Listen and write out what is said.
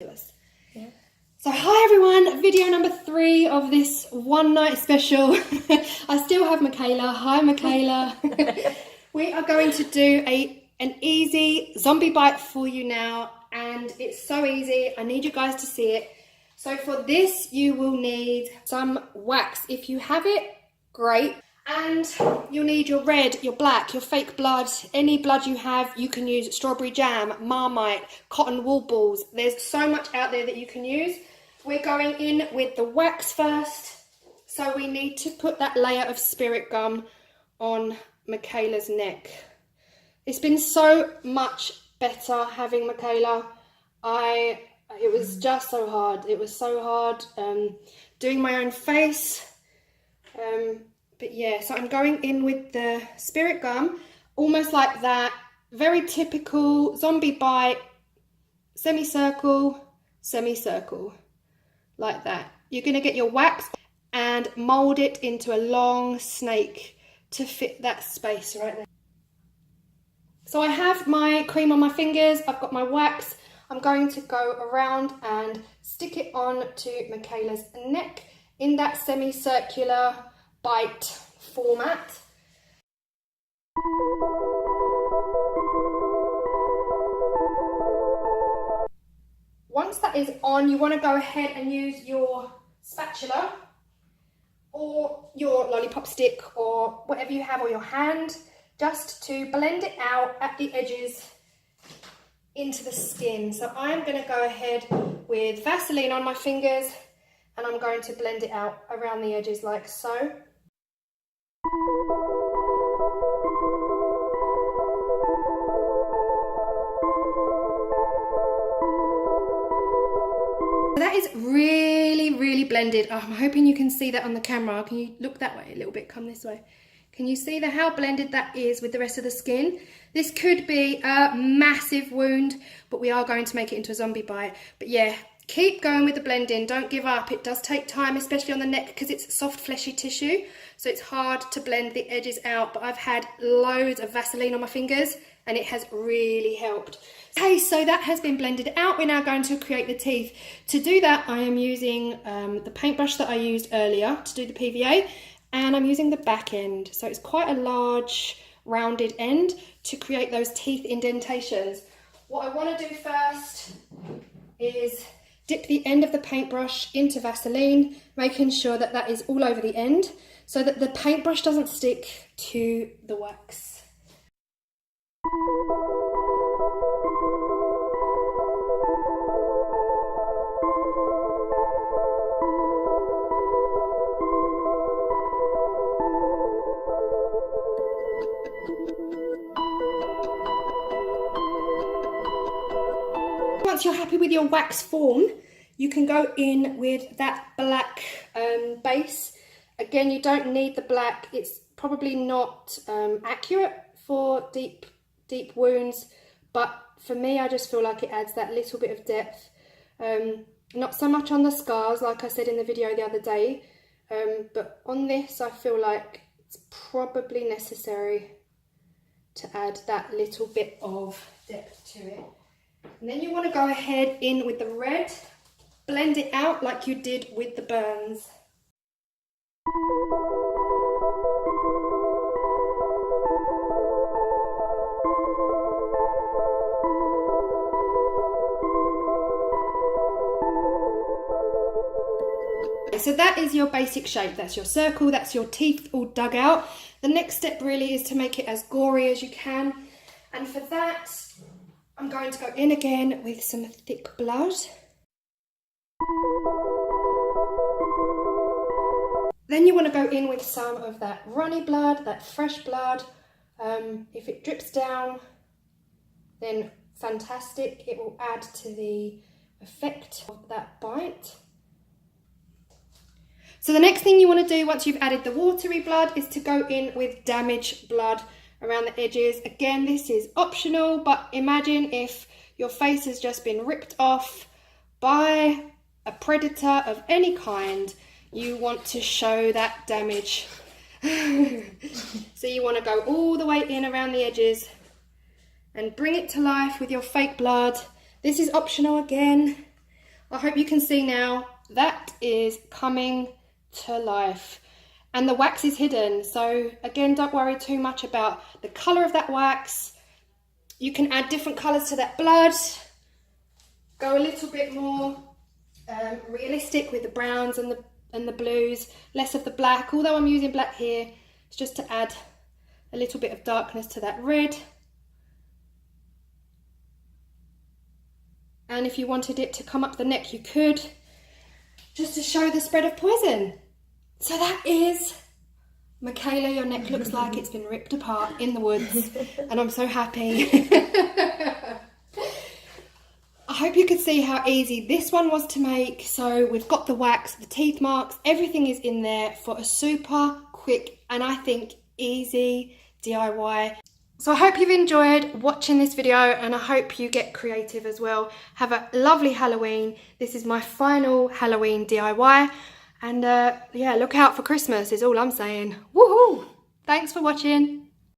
Yeah. So hi everyone, video number 3 of this one night special. I still have Michaela. Hi Michaela. We are going to do an easy zombie bite for you now, and it's so easy. I need you guys to see it. So for this you will need some wax. If you have it, great. And you'll need your red, your black, your fake blood, any blood you have. You can use strawberry jam, marmite, cotton wool balls. There's so much out there that you can use. We're going in with the wax first. So we need to put that layer of spirit gum on Michaela's neck. It's been so much better having Michaela. It was just so hard. It was so hard doing my own face. But yeah, so I'm going in with the spirit gum, almost like that. Very typical zombie bite, semicircle, semicircle, like that. You're going to get your wax and mould it into a long snake to fit that space right there. So I have my cream on my fingers, I've got my wax. I'm going to go around and stick it on to Michaela's neck in that semicircular bite format. Once that is on, you want to go ahead and use your spatula or your lollipop stick or whatever you have, or your hand, just to blend it out at the edges into the skin. So I'm going to go ahead with Vaseline on my fingers and I'm going to blend it out around the edges like so. That is really blended. I'm hoping you can see that on the camera. Can you look that way a little bit? Come this way. Can you see how blended that is with the rest of the skin? This could be a massive wound, but we are going to make it into a zombie bite. But yeah, keep going with the blending. Don't give up. It does take time, especially on the neck, because it's soft, fleshy tissue. So it's hard to blend the edges out. But I've had loads of Vaseline on my fingers and it has really helped. Okay, so that has been blended out. We're now going to create the teeth. To do that, I am using the paintbrush that I used earlier to do the PVA. And I'm using the back end. So it's quite a large rounded end to create those teeth indentations. What I want to do first is dip the end of the paintbrush into Vaseline, making sure that that is all over the end so that the paintbrush doesn't stick to the wax. Once you're happy with your wax form, you can go in with that black base. Again, you don't need the black. It's probably not accurate for deep wounds, but for me, I just feel like it adds that little bit of depth. Not so much on the scars, like I said in the video the other day, but on this, I feel like it's probably necessary to add that little bit of depth to it. And then you want to go ahead in with the red, blend it out like you did with the burns. So that is your basic shape. That's your circle, that's your teeth all dug out. The next step really is to make it as gory as you can. And for that, I'm going to go in again with some thick blood. Then you want to go in with some of that runny blood, that fresh blood. If it drips down, then fantastic. It will add to the effect of that bite. So the next thing you want to do once you've added the watery blood is to go in with damaged blood around the edges. Again, this is optional, but imagine if your face has just been ripped off by a predator of any kind. You want to show that damage. So you want to go all the way in around the edges and bring it to life with your fake blood. This is optional again. I hope you can see now that is coming to life. And the wax is hidden, so again, don't worry too much about the colour of that wax. You can add different colours to that blood. Go a little bit more realistic with the browns and the blues, less of the black, although I'm using black here. It's just to add a little bit of darkness to that red. And if you wanted it to come up the neck, you could, just to show the spread of poison. So that is, Michaela, your neck looks like it's been ripped apart in the woods, and I'm so happy. I hope you could see how easy this one was to make. So we've got the wax, the teeth marks, everything is in there for a super quick and I think easy DIY. So I hope you've enjoyed watching this video, and I hope you get creative as well. Have a lovely Halloween. This is my final Halloween DIY, and yeah, look out for Christmas is all I'm saying. Woohoo! Thanks for watching.